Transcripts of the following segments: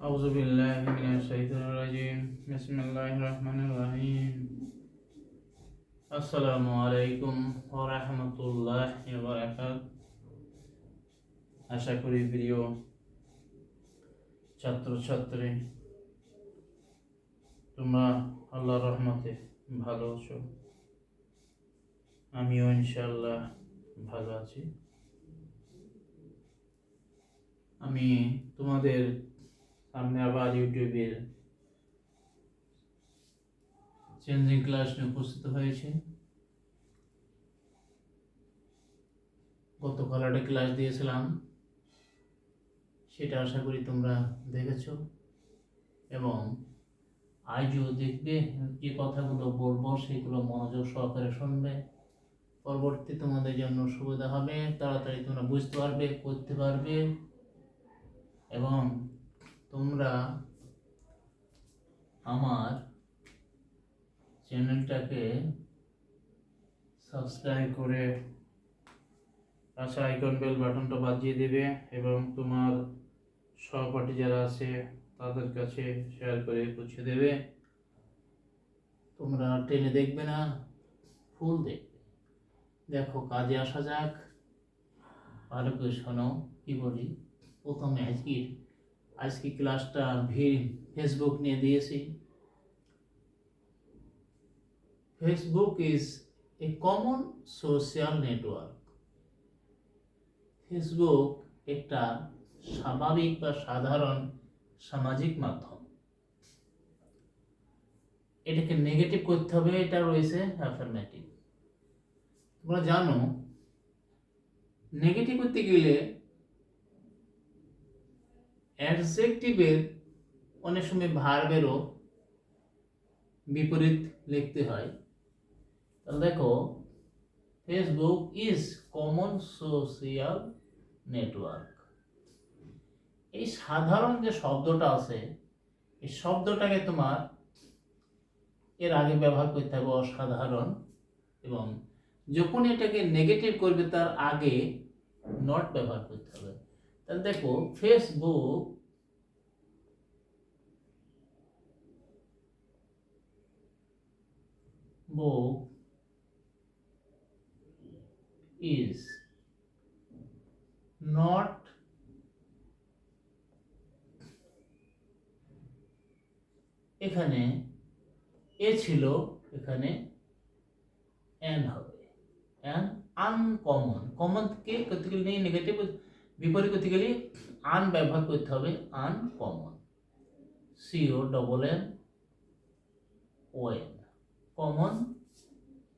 أعوذ بالله من الشيطان الرجيم بسم الله الرحمن الرحيم السلام عليكم ورحمة الله وبركاته আশা করি প্রিয় ছাত্রছাত্রী তোমরা আল্লাহর রহমতে ভালো আছো। আমিও ইনশাআল্লাহ ভালো আছি। আমি তোমাদের সামনে আবার ইউটিউবের চেঞ্জিং ক্লাস নিয়ে উপস্থিত হয়েছে। গতকাল একটা ক্লাস দিয়েছিলাম, সেটা আশা করি তোমরা দেখেছো এবং আজও দেখবে। যে কথাগুলো বলবো সেগুলো মনোযোগ সহকারে শুনবে, পরবর্তী তোমাদের জন্য সুবিধা হবে, তাড়াতাড়ি তোমরা বুঝতে পারবে, করতে পারবে এবং তোমরা আমার চ্যানেলটাকে সাবস্ক্রাইব করে পাশে আইকন বেল বাটনটা বাজিয়ে দেবে এবং তোমার সহপাঠী যারা আছে তাদের কাছে শেয়ার করে পৌঁছে দেবে। তোমরা টেনে দেখবে না, ফুল দেখবে। দেখো, কাজে আসা যাক। ভালো করে শোনো কি বলি। প্রথমে আজকে ক্লাসটা ফেসবুক নিয়ে দিয়েছি। Facebook is a common social network. Facebook একটা স্বাভাবিক বা সাধারণ সামাজিক মাধ্যম। এটাকে নেগেটিভ করতে হবে, এটা রয়েছে অ্যাফার্মেটিভ। তোমরা জানো, নেগেটিভ করতে গেলে অ্যাডজেক্টিভের অনেক সময় ভার্বেরও বিপরীত লিখতে হয়। তাহলে দেখো, Facebook is common social network. এই সাধারণ যে শব্দটা আছে, এই শব্দটাকে তোমার এর আগে ব্যবহার করতে হবে অসাধারণ, এবং যখন এটাকে নেগেটিভ করবে তার আগে নট ব্যবহার করতে হবে। তাহলে দেখো, ফেসবুক is not এখানে এ ছিল, এখানে এন হবে। N uncommon. কমন কে করতে গেলে নেগেটিভ বিপরীত করতে গেলে আন ব্যবহার করতে হবে। Uncommon, C O double N O N. Common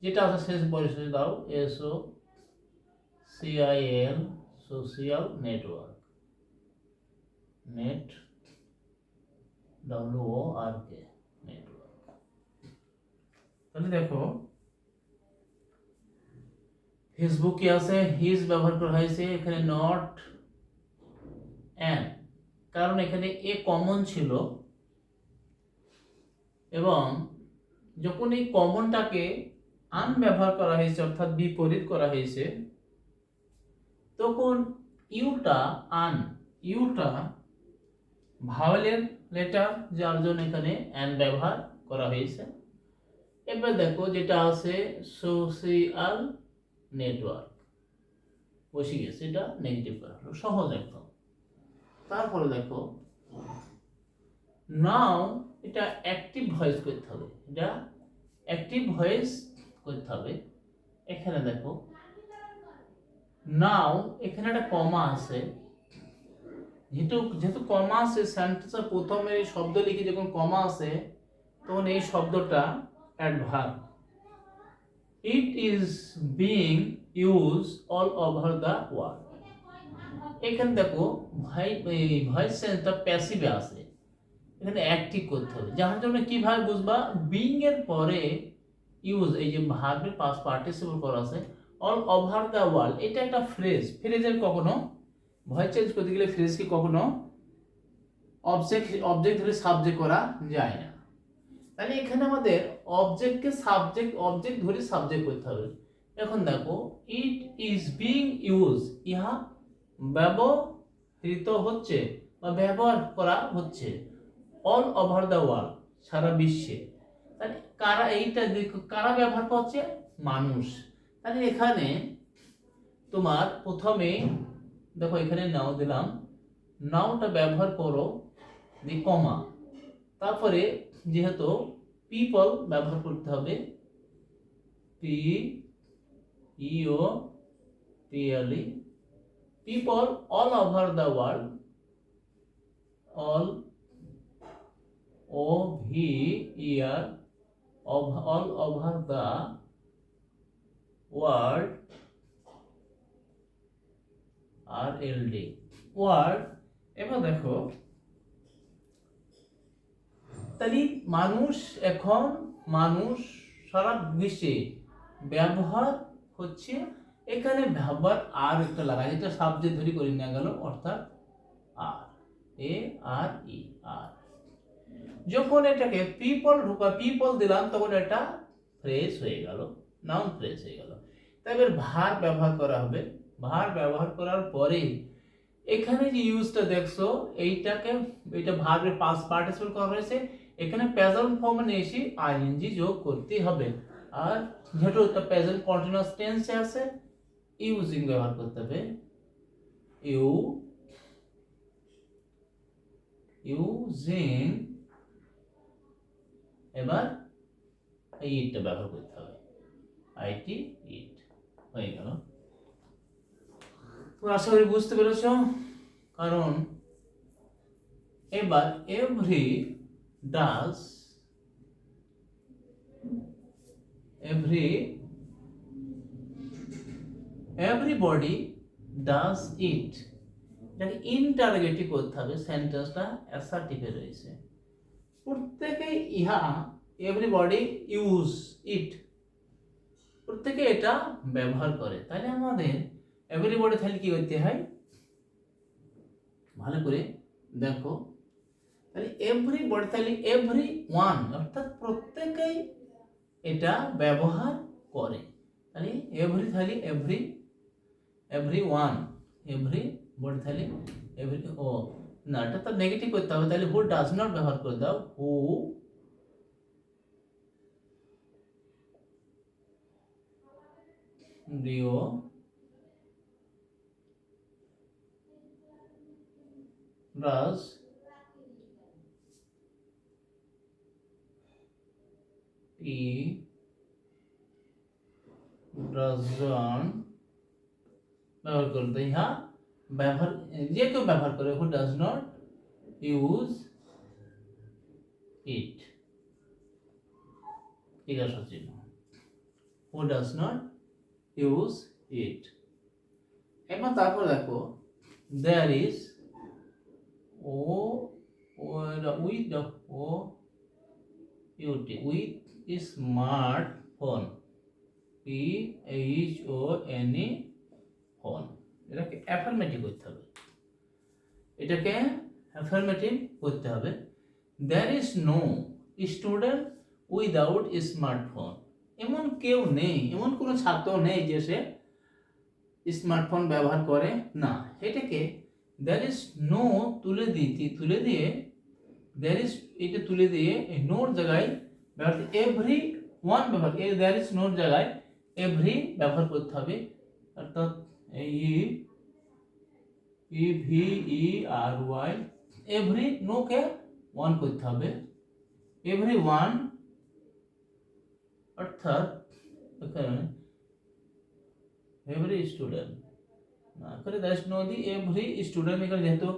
যেটা আছে শেষ পরিচয় দাও, S O C I L, social network. Net WORK network. তাহলে দেখো, ফেসবুকে আছে হিজ ব্যবহার করা হয়েছে, এখানে নট অ্যান, কারণ এখানে এ কমন ছিল এবং যখন এই কমনটাকে আন ব্যবহার করা হয়েছে অর্থাৎ বিপরীত করা হয়েছে, তখন ইউটা ভাওয়েলের লেটার, যার জন্য এখানে অ্যান ব্যবহার করা হয়েছে। এবার দেখো, যেটা আছে সোশ্যাল নেটওয়ার্ক বসে গেছে, এটা নেগেটিভ করা হলো, সহজ একদম। তারপরে দেখো, নাও এটা অ্যাক্টিভ ভয়েস করতে হবে, এটা অ্যাক্টিভ ভয়েস করতে হবে। এখানে দেখো, নাও এখানে একটা কমা আছে, যেহেতু কমা আছে, সেন্টেন্সের প্রথমে শব্দ লিখে যখন কমা আছে তখন এই শব্দটা adverb. It is being use all over the world. এখানে দেখো, ভয়েস সেন্সটা প্যাসিভে আছে, এখানে অ্যাক্টিভ করতে হবে। যার জন্য কিভাবে বুঝবা, বিং এর পরে ইউজ, এই যে ভার্বের পাস্ট পার্টিসিপল করা আছে, অল ওভার দ্য ওয়ার্ল্ড, এটা একটা ফ্রেজের কখনো ভয়েস চেঞ্জ করতে গেলে ফ্রেজকে কখনো অবজেক্ট ধরে সাবজেক্ট করা যায় না। তাহলে এখানে আমাদের অবজেক্ট ধরে সাবজেক্ট করতে হবে। এখন দেখো, ইট ইজ বিং ইউজ, ইহা ব্যবহৃত হচ্ছে বা ব্যবহার করা হচ্ছে অল ওভার দ্য ওয়ার্ল্ড, সারা বিশ্বে। তাহলে কারা, এইটা দেখো কারা ব্যবহার করছে, মানুষ। তাহলে এখানে তোমার প্রথমে দেখো এখানে নাও দিলাম, নাওটা ব্যবহার করো দি কমা, তারপরে যেহেতু পিপল ব্যবহার করতে হবে, P E O P L E, people all over the world, all O V E R, all over the world, R L D world. এবার দেখো তাহলে মানুষ সারা বিশ্বে ব্যবহার হচ্ছে। এখানে ব্যবহার আর একটা লাগাই, এটা সাবজেক্ট ধরে করি না গেল, অর্থাৎ আর, এ আর ই আর। যখন এটাকে পিপল দিলাম তখন এটা ফ্রেজ হয়ে গেল, নাউন ফ্রেজ হয়ে গেল। তাই এবার ভার ব্যবহার করা হবে। ভার ব্যবহার করার পরে এখানে যে ইউজটা দেখছো, এটা ভার্বের পাস্ট পার্টিসিপল করা হয়েছে, এখানে প্রেজেন্ট ফর্মে নিয়ে এসে আইএনজি যোগ করতে হবে। আর যেহেতু এটা প্রেজেন্ট কন্টিনিউয়াস টেন্সে আছে, ইউজিং ব্যবহার করতে হবে, ইউজিং। এবার ইটটা ব্যবহার করতে হবে, আইটি ইট হয়ে গেল। তোমরা আশা করি বুঝতে পেরেছো। কারণ এবার everybody does it, এটাকে ইন্টারোগেটিভ করতে হবে, সেন্টেন্সটা অ্যাসার্টিভে রয়েছে। প্রত্যেকেই ইহা, এভরিবডি ইউজ ইট, প্রত্যেকে এটা ব্যবহার করে। তাহলে আমাদের এভরিবডি তাহলে কি করতে হয়, ভালো করে দেখো। তাহলে এভরিবডি তাহলে এভরি ওয়ান, অর্থাৎ প্রত্যেকেই এটা ব্যবহার করে। তাহলে এভরি ওয়ান, এভরি বডি তাহলে এভরি, ও না এটা তো নেগেটিভ করতে হবে, তাহলে হু ডাজ নট ব্যবহার করে দাও, who D O does E doesn't ব্যবহার করতে, ইহা ব্যবহার, যে কেউ ব্যবহার করে, who does not use it, জিজ্ঞাসা চিহ্ন, who does not use it. এবার তারপর দেখো দেয়ার ইজ, ও with O U T, with smartphone, P H O N E phone. এটাকে অ্যাফার্মেটিভ করতে হবে, এটাকে অ্যাফার্মেটিভ করতে হবে। There is no student without smartphone, এমন কেউ নেই, এমন কোনো ছাত্র নেই যে সে স্মার্টফোন ব্যবহার করে না। এটাকে দেয়ার ইজ নো তুলে দিয়ে দেয়ার ইজ, এটা তুলে দিয়ে এই নোর জায়গায় ব্যবহার, এভরি ওয়ান ব্যবহার, দেয়ার ইজ নোর জায়গায় এভরি ব্যবহার করতে হবে, অর্থাৎ EVERY, এভরি নোকে ওয়ান করতে হবে, এভরি ওয়ান, অর্থাৎ এভরি স্টুডেন্ট না করে that's no the every student, এখানে যেহেতু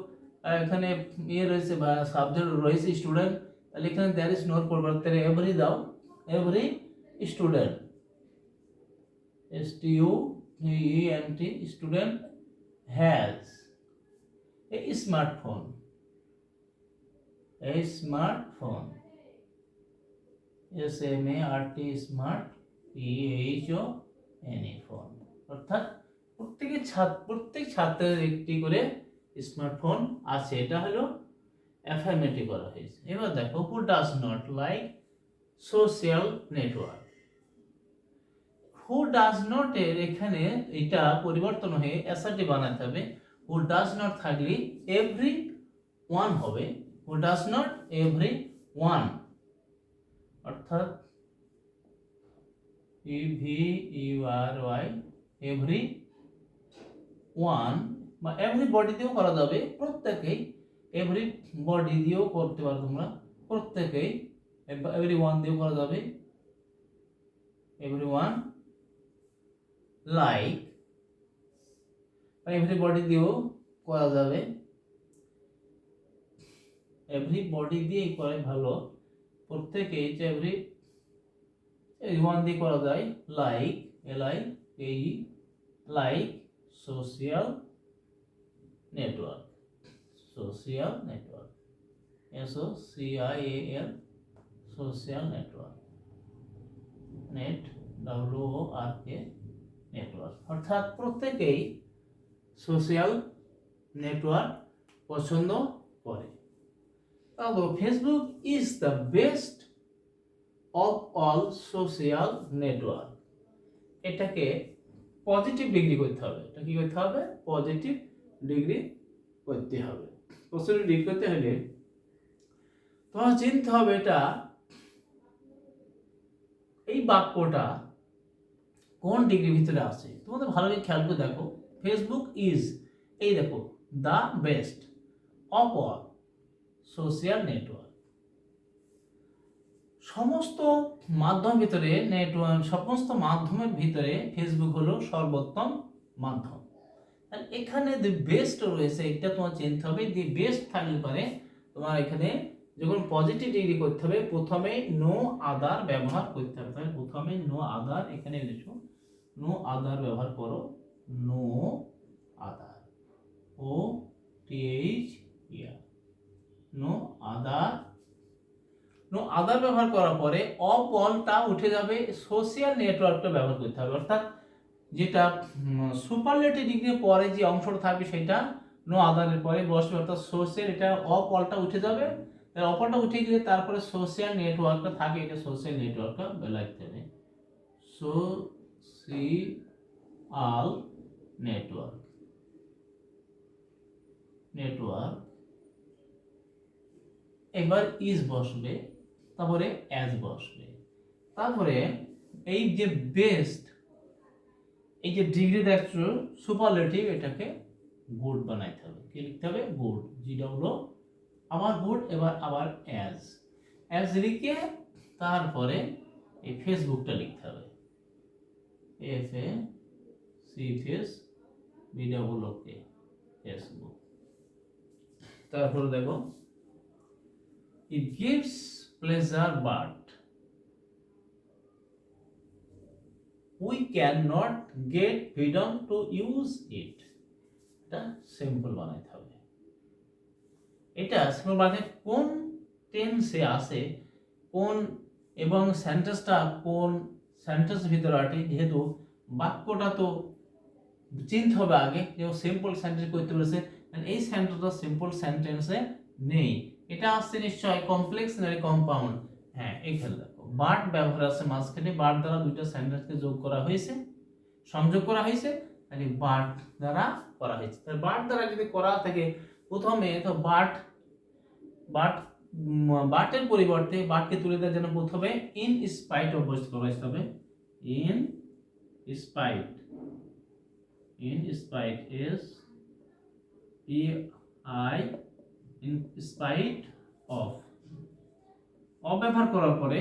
এখানে ইয়ে রয়েছে বা সাবজেক্ট রয়েছে স্টুডেন্ট, তাহলে এখানে দ্যার ইজ নোর পরিবর্তে এভরি দাও, every student, STUDENT student has a smartphone, SMART, smart, PHONE phone. অর্থাৎ প্রত্যেক ছাত্রের একটি করে স্মার্টফোন আছে, এটা হলো অ্যাফার্মেটিভ করা হয়েছে। এবার দেখো হু does not like social network, who does not এর এখানে এটা পরিবর্তন হয়ে অ্যাসার্টিভ বানাতে হবে। হু ডাজ নট থাকলে এভরি ওয়ান হবে, হু ডাজ নট এভরি ওয়ান, অর্থাৎ EVERY এভরি ওয়ান বা এভরি বডি দিয়েও করা যাবে, প্রত্যেকেই, এভরি বডি দিয়েও করতে পারো তোমরা, প্রত্যেকেই, এভরি ওয়ান দিয়েও করা যাবে, every one like, every body দিয়েও করা যাবে, এভরি বডি দিয়েই করে ভালো, প্রত্যেকেই, এভরি ওয়ান দিয়ে করা যায়, like, LIKE, like social network, social network, SOCIAL, social network, net WORK, network, অর্থাৎ প্রত্যেকেই সোশ্যাল নেটওয়ার্ক পছন্দ করে। তাহলে Facebook is the best of all social network, এটাকে পজিটিভ ডিগ্রি করতে হবে, এটা কি করতে হবে, পজিটিভ ডিগ্রি করতে হবে। পজিটিভ ডিগ্রি করতে হলে তোমার চিনতে হবে এটা, এই বাক্যটা কোন ডিগ্রির ভিতরে আছে, তোমাদের ভালো করে খেয়াল করে দেখো। ফেসবুক ইজ, এই দেখো, the best of all social network, সমস্ত মাধ্যমের ভিতরে, নেটওয়ার্ক সমস্ত মাধ্যমের ভিতরে ফেসবুক হলো সর্বোত্তম মাধ্যম। আর এখানে দি বেস্ট রয়েছে, এটা তোমার চিনতে হবে। দি বেস্ট থাকলে পারে তোমার এখানে যখন পজিটিভ ডিগ্রি করতে হবে, প্রথমে নো আদার ব্যবহার করতে হবে। তাহলে প্রথমে নো আদার, এখানে লিখো নো আদার ব্যবহার করো, no other, OTH, no other, no other ব্যবহার করার পরে অফ অলটা উঠে যাবে, সোশ্যাল নেটওয়ার্কটা ব্যবহার করতে হবে, অর্থাৎ যেটা সুপারলেটিভ ডিগ্রির পরে যে অংশটা থাকবে সেটা নো আদারের পরে বসবে, অর্থাৎ সোশ্যাল, এটা অফ অলটা উঠে যাবে, অফ অলটা উঠে গেলে তারপরে সোশ্যাল নেটওয়ার্কটা থাকে, এটা সোশ্যাল নেটওয়ার্কটা লিখতে হবে, সোশ্যাল নেটওয়ার্ক, নেটওয়ার্ক, এবার ইজ বসবে, তারপরে অ্যাজ বসবে, তারপরে এই যে বেস্ট, এই যে ডিগ্রি দেখছো সুপারলেটিভ, এটাকে গুড বানাইতে হবে, কি লিখতে হবে, গুড, GW, আবার গুড, এবার আবার অ্যাজ লিখে তারপরে এই ফেসবুকটা লিখতে হবে, FACBOOK, ফেসবুক। তারপরে দেখো, it gives pleasure but we cannot get freedom to use it, এটা সিম্পল বানাইতে হবে। এটা সিম্পল বানাতে কোন টেন্সে আছে, কোন এবং সেন্টেন্সটা কোন সেন্টেন্স ভিতরে আছে, যেহেতু বাক্যটা তো চিনতে হবে আগে, যেমন সিম্পল সেন্টেন্স করতে বলেছে, এই সেন্টেন্সটা সিম্পল সেন্টেন্সে নেই, এটা আসছে নিশ্চয় কমপ্লেক্স না কম্পাউন্ড। হ্যাঁ, এখানে দেখো বাট ব্যবহার আছে মাঝখানে, বাট দ্বারা দুইটা সেন্টেন্সকে যোগ করা হয়েছে, সংযোগ করা হয়েছে, মানে বাট দ্বারা করা হয়েছে। তাহলে বাট দ্বারা যদি করা থাকে, প্রথমে তো বাট, বাটের পরিবর্তে বাটকে তুলে দেওয়ার জন্য প্রথমে ইন স্পাইট অফ বসতে হবে, in spite, in spite, SPI, in spite of, ব্যবহার করার পরে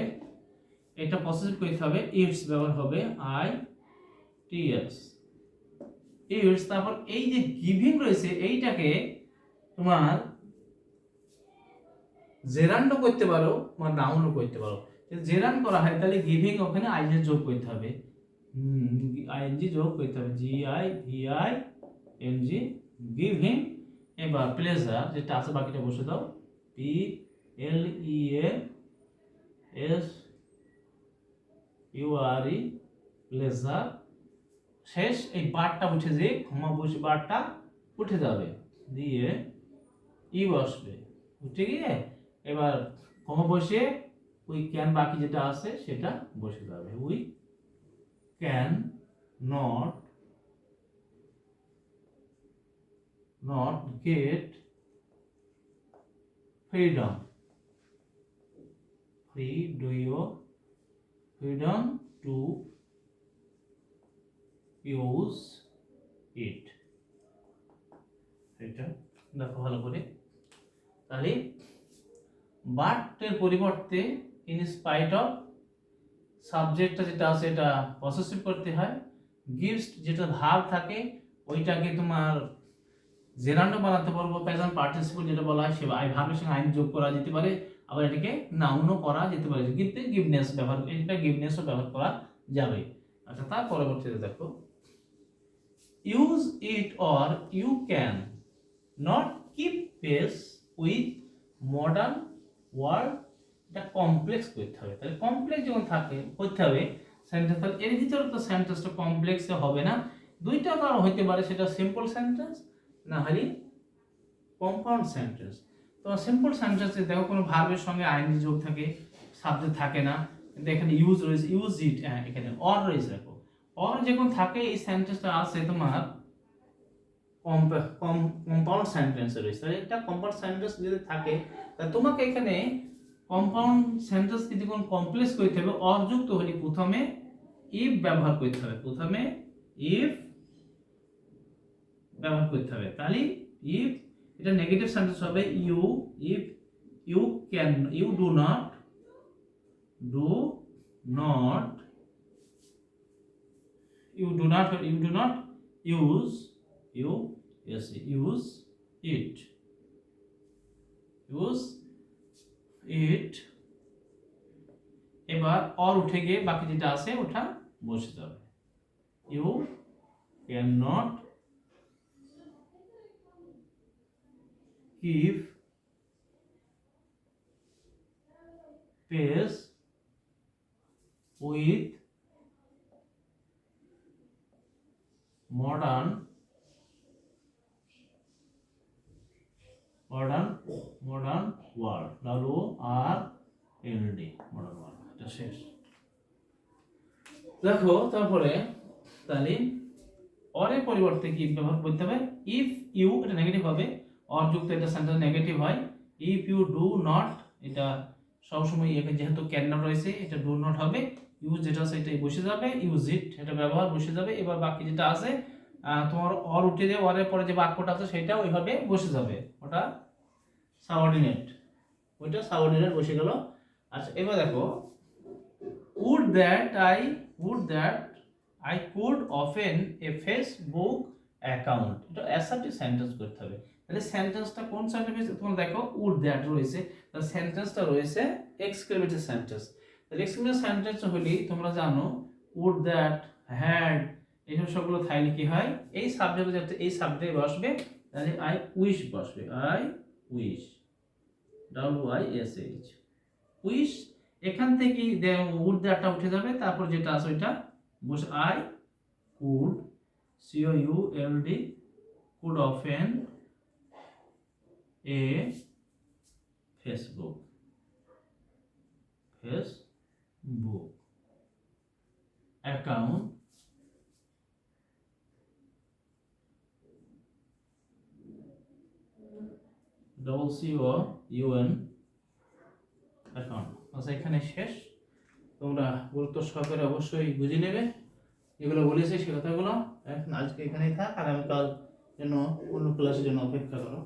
এটা পসেসিভ করতে হবে, ইটস ব্যবহার হবে, ITS, ইটস। তারপর এই যে গিভিং রয়েছে, এইটাকে তোমার জেরান্ডও করতে পারো বা নাউনও করতে পারো। যদি জেরান করা হয় তাহলে গিভিং ওখানে আইএনজি যোগ করতে হবে, আইএনজি যোগ করতে হবে, GIVING, গিভিং। এবার প্লেজার যেটা আছে বাকিটা বসে দাও, PLEASURE, প্লেজার। শেষ এই বারটা উঠে যে ক্ষমা বসে বারটা উঠে যাবে, দিয়ে ই বসবে, উঠে গিয়ে এবার ক্ষমা বসে উই ক্যান, বাকি যেটা আছে সেটা বসে যাবে, we can not get freedom freedom to use it। এটা দেখো ভালো করে, তাহলে বাট এর পরিবর্তে ইন স্পাইট অফ সাবজেক্টটা যেটা আছে এটা পসেসিভ করতে হয়, গিভস যেটা ভার্ব থাকে ওইটাকে তোমার জেরান্ডো বানাতে পারবো, প্রেজেন্ট পার্টিসিপল যেটা বলা হয় সে ভার্বের সঙ্গে আইন যোগ করা যেতে পারে, আবার এটাকে নাউনও করা যেতে পারে, গিভতে গিভনেস ব্যবহার, এটা গিভনেসও ব্যবহার করা যাবে। আচ্ছা, তার পরবর্তীতে দেখো use it or you can not keep pace with modern world. এটা কমপ্লেক্স করতে হবে, তাহলে কমপ্লেক্স যখন থাকে করতে হবে সেন্টেন্স, তাহলে এর ভিতরে তো সেন্টেন্সটা কমপ্লেক্সে হবে না, দুইটা কারণ হইতে পারে, সেটা সিম্পল সেন্টেন্স না হলে কম্পাউন্ড সেন্টেন্স। তো সিম্পল সেন্টেন্সে দেখো কোনো ভার্বের সঙ্গে আইএনজি যোগ থাকে, সাবজেক্ট থাকে না, কিন্তু এখানে ইউজ রয়েছে, ইউজ ইট, এখানে অর রয়েছে। দেখো অর যখন থাকে এই সেন্টেন্সটা আছে তোমার কম্পাউন্ড সেন্টেন্সে রয়েছে, তাহলে একটা কম্পাউন্ড সেন্টেন্স যদি থাকে তাহলে তোমাকে এখানে কম্পাউন্ড সেন্টেন্স যদি কোন কমপ্লেক্স করতে হবে অর যুক্ত হলে প্রথমে ইফ ব্যবহার করতে হবে, প্রথমে ইফ ব্যবহার করতে হবে, তাহলে ইফ এটা নেগেটিভ সেন্টেন্স হবে you, if you can, you do not use it। এবার অর উঠে গিয়ে বাকি যেটা আছে ওটা বসে যাবে, you can not keep pace with modern world, WRLD, modern world. এটা শেষ। দেখো তারপরে তাহলে অরের পরিবর্তে কি ব্যবহার করতে হবে, ইফ ইউ, এটা নেগেটিভ হবে, অর যুক্ত এটা সেন্টেন্স নেগেটিভ হয়, ইফ ইউ ডু নট, এটা সবসময় এখানে যেহেতু ক্যান নট রয়েছে এটা ডু নট হবে, ইউজ যেটা আছে এটাই বসে যাবে, ইউজ ইট এটা ব্যবহার বসে যাবে, এবার বাকি যেটা আছে তোমার অর উঠে দিয়ে অরের পরে যে বাক্যটা আছে সেটা ওইভাবে বসে যাবে, ওটা সাবঅর্ডিনেট, ওইটা সাবঅর্ডিনেট বসে গেল। আচ্ছা, এবার দেখো would that I could open a Facebook account, এটা অ্যাসার্টিভ সেন্টেন্স করতে হবে, তাহলে সেন্টেন্সটা কোন সেন্টেন্স তোমরা দেখো would that রয়েছে, তাহলে সেন্টেন্সটা রয়েছে এক্সক্লেমেটরি সেন্টেন্স, তাহলে এক্সক্লেমেটরি সেন্টেন্স হলে তোমরা জানো would that, had, এইসব সবগুলো থাকলে কি হয়, এই সাবজেক্টে যাতে এই সাবজেক্টে বসবে, তাহলে I wish বসবে, I wish, WISH, উইশ, এখান থেকে উড দ্যাটটা উঠে যাবে, তারপর যেটা আছে ওইটা বসে I could, COULD, could open A Facebook account, COUN account. আচ্ছা, এখানে শেষ। তোমরা গুরুত্ব সহকারে অবশ্যই বুঝে নেবে যেগুলো বলেছি সে কথাগুলো। এখন আজকে এখানেই থাক, আগামীকাল যেন অন্য ক্লাসের জন্য অপেক্ষা করো।